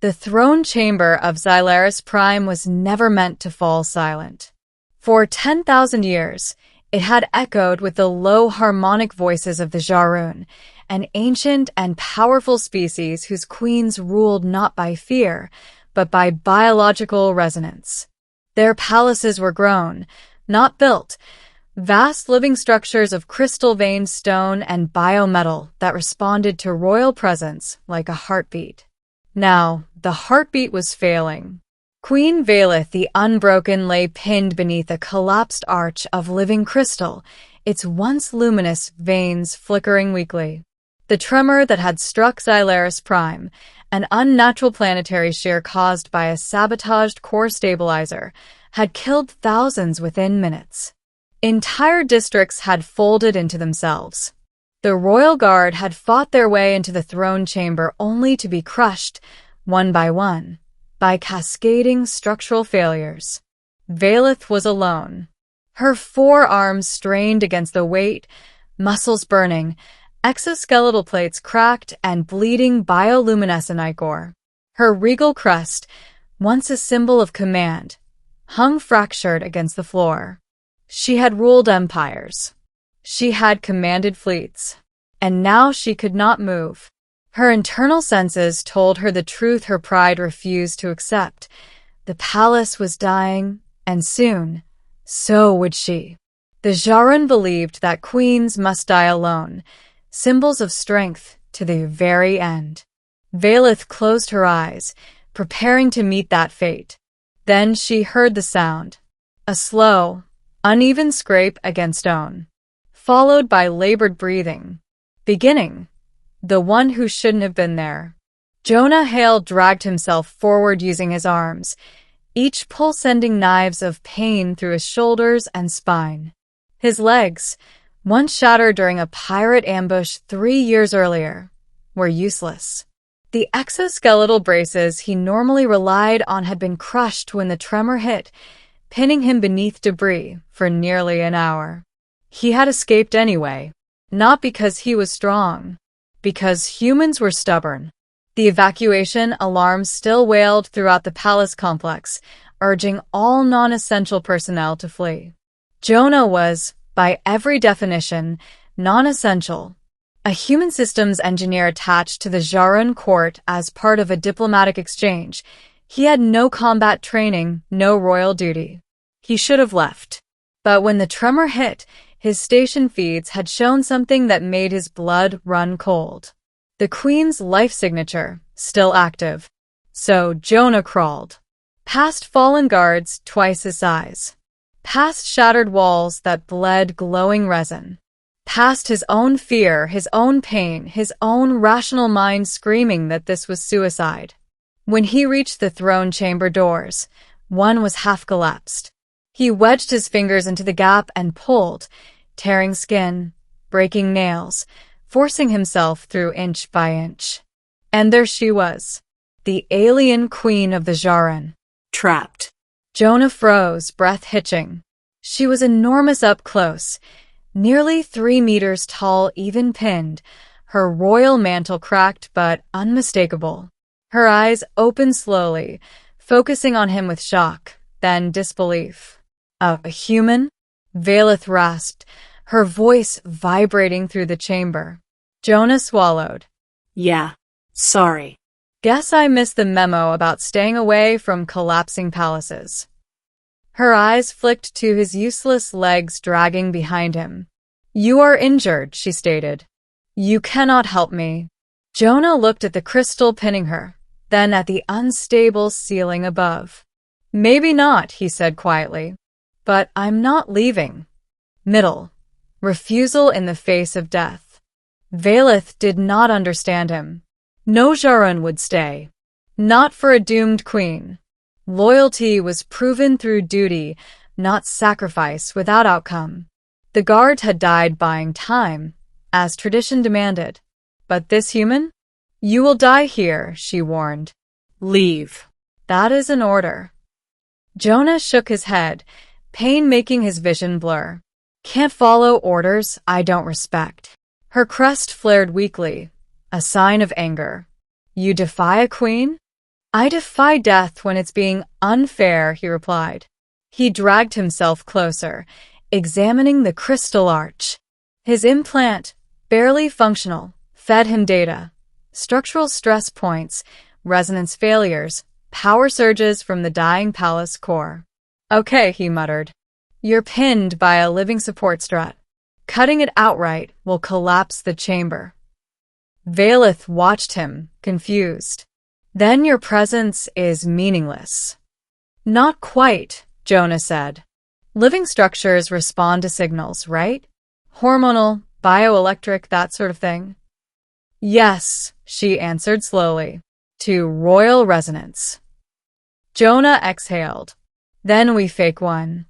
The throne chamber of Xylaris Prime was never meant to fall silent. For 10,000 years, it had echoed with the low harmonic voices of the Jarun, an ancient and powerful species whose queens ruled not by fear, but by biological resonance. Their palaces were grown, not built, vast living structures of crystal-veined stone and biometal that responded to royal presence like a heartbeat. Now, the heartbeat was failing. Queen Valeth the Unbroken lay pinned beneath a collapsed arch of living crystal, its once luminous veins flickering weakly. The tremor that had struck Xylaris Prime, an unnatural planetary shear caused by a sabotaged core stabilizer, had killed thousands within minutes. Entire districts had folded into themselves. The royal guard had fought their way into the throne chamber only to be crushed, one, by cascading structural failures. Valeth was alone. Her forearms strained against the weight, muscles burning, exoskeletal plates cracked, and bleeding bioluminescent ichor. Her regal crest, once a symbol of command, hung fractured against the floor. She had ruled empires. She had commanded fleets. And now she could not move. Her internal senses told her the truth her pride refused to accept. The palace was dying, and soon, so would she. The Jarun believed that queens must die alone, symbols of strength to the very end. Valeth closed her eyes, preparing to meet that fate. Then she heard the sound, a slow, uneven scrape against stone, followed by labored breathing. Beginning, the one who shouldn't have been there. Jonah Hale dragged himself forward using his arms, each pull sending knives of pain through his shoulders and spine. His legs, once shattered during a pirate ambush 3 years earlier, were useless. The exoskeletal braces he normally relied on had been crushed when the tremor hit, pinning him beneath debris for nearly an hour. He had escaped anyway, not because he was strong, because humans were stubborn. The evacuation alarms still wailed throughout the palace complex, urging all non-essential personnel to flee. Jonah was, by every definition, non-essential. A human systems engineer attached to the Jarun court as part of a diplomatic exchange. He had no combat training, no royal duty. He should have left. But when the tremor hit, his station feeds had shown something that made his blood run cold. The Queen's life signature, still active. So Jonah crawled. Past fallen guards twice his size. Past shattered walls that bled glowing resin. Past his own fear, his own pain, his own rational mind screaming that this was suicide. When he reached the throne chamber doors, one was half collapsed. He wedged his fingers into the gap and pulled, tearing skin, breaking nails, forcing himself through inch by inch. And there she was, the alien queen of the Jarun. Trapped. Jonah froze, breath hitching. She was enormous up close, nearly 3 meters tall, even pinned, her royal mantle cracked but unmistakable. Her eyes opened slowly, focusing on him with shock, then disbelief. A human? Valeth rasped, her voice vibrating through the chamber. Jonah swallowed. Yeah, sorry. Guess I missed the memo about staying away from collapsing palaces. Her eyes flicked to his useless legs dragging behind him. You are injured, she stated. You cannot help me. Jonah looked at the crystal pinning her, then at the unstable ceiling above. Maybe not, he said quietly. But I'm not leaving. Middle. Refusal in the face of death. Valeth did not understand him. No Jarun would stay. Not for a doomed queen. Loyalty was proven through duty, not sacrifice without outcome. The guard had died buying time, as tradition demanded. But this human? You will die here, she warned. Leave. That is an order. Jonah shook his head, pain making his vision blur. Can't follow orders I don't respect. Her crest flared weakly, a sign of anger. You defy a queen? I defy death when it's being unfair, he replied. He dragged himself closer, examining the crystal arch. His implant, barely functional, fed him data. Structural stress points, resonance failures, power surges from the dying palace core. Okay, he muttered. You're pinned by a living support strut. Cutting it outright will collapse the chamber. Valeth watched him, confused. Then your presence is meaningless. Not quite, Jonah said. Living structures respond to signals, right? Hormonal, bioelectric, that sort of thing. Yes, she answered slowly. To royal resonance. Jonah exhaled. Then we fake one.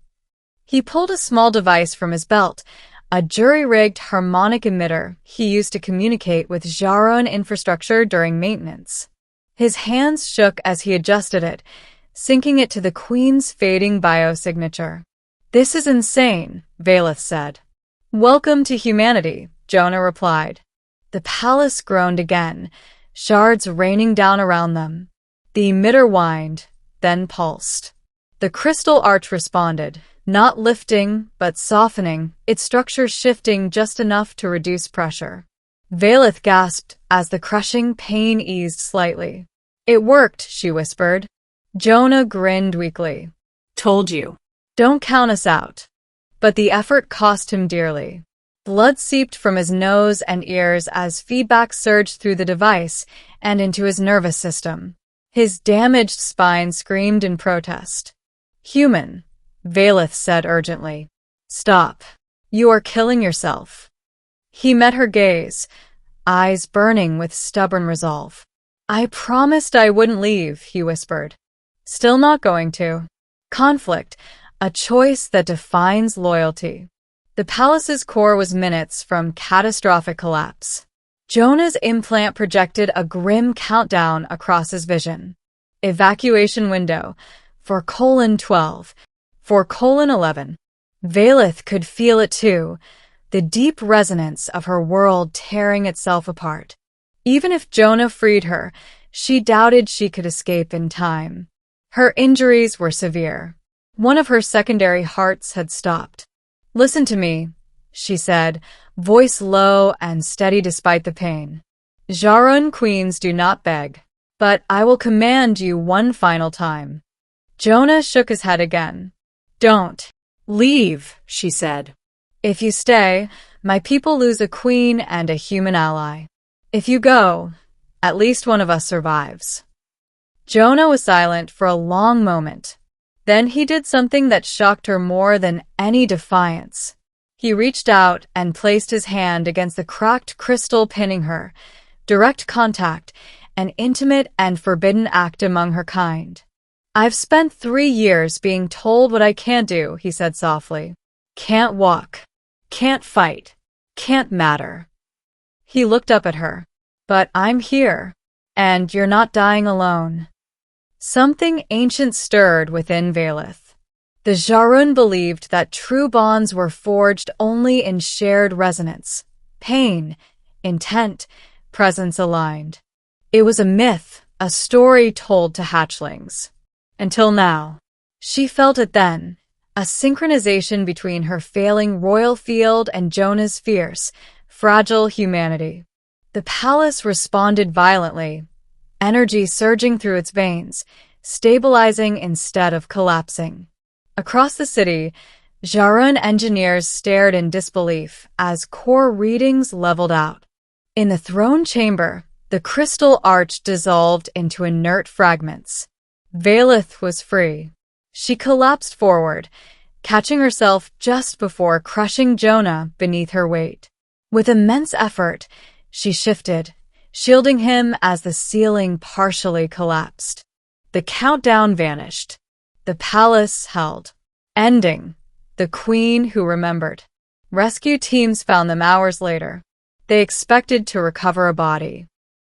He pulled a small device from his belt, a jury-rigged harmonic emitter he used to communicate with Xylaris infrastructure during maintenance. His hands shook as he adjusted it, syncing it to the Queen's fading biosignature. This is insane, Valeth said. Welcome to humanity, Jonah replied. The palace groaned again, shards raining down around them. The emitter whined, then pulsed. The crystal arch responded, not lifting, but softening, its structure shifting just enough to reduce pressure. Valeth gasped as the crushing pain eased slightly. It worked, she whispered. Jonah grinned weakly. Told you. Don't count us out. But the effort cost him dearly. Blood seeped from his nose and ears as feedback surged through the device and into his nervous system. His damaged spine screamed in protest. Human, Valeth said urgently. Stop. You are killing yourself. He met her gaze, eyes burning with stubborn resolve. I promised I wouldn't leave, he whispered. Still not going to. Conflict, a choice that defines loyalty. The palace's core was minutes from catastrophic collapse. Jonah's implant projected a grim countdown across his vision. Evacuation window, 4:12, 4:11. Valeth could feel it too, the deep resonance of her world tearing itself apart. Even if Jonah freed her, she doubted she could escape in time. Her injuries were severe. One of her secondary hearts had stopped. Listen to me, she said, voice low and steady despite the pain. Xylaris queens do not beg, but I will command you one final time. Jonah shook his head again. Don't. Leave, she said. If you stay, my people lose a queen and a human ally. If you go, at least one of us survives. Jonah was silent for a long moment. Then he did something that shocked her more than any defiance. He reached out and placed his hand against the cracked crystal pinning her. Direct contact, an intimate and forbidden act among her kind. I've spent 3 years being told what I can't do, he said softly. Can't walk. Can't fight. Can't matter. He looked up at her. But I'm here, and you're not dying alone. Something ancient stirred within Valeth. The Xylaris believed that true bonds were forged only in shared resonance. Pain, intent, presence aligned. It was a myth, a story told to hatchlings. Until now. She felt it then, a synchronization between her failing royal field and Jonah's fierce, fragile humanity. The palace responded violently, energy surging through its veins, stabilizing instead of collapsing. Across the city, Xylaris engineers stared in disbelief as core readings leveled out. In the throne chamber, the crystal arch dissolved into inert fragments. Valeth was free. She collapsed forward, catching herself just before crushing Jonah beneath her weight. With immense effort, she shifted, shielding him as the ceiling partially collapsed. The countdown vanished. The palace held. Ending. The queen who remembered. Rescue teams found them hours later. They expected to recover a body.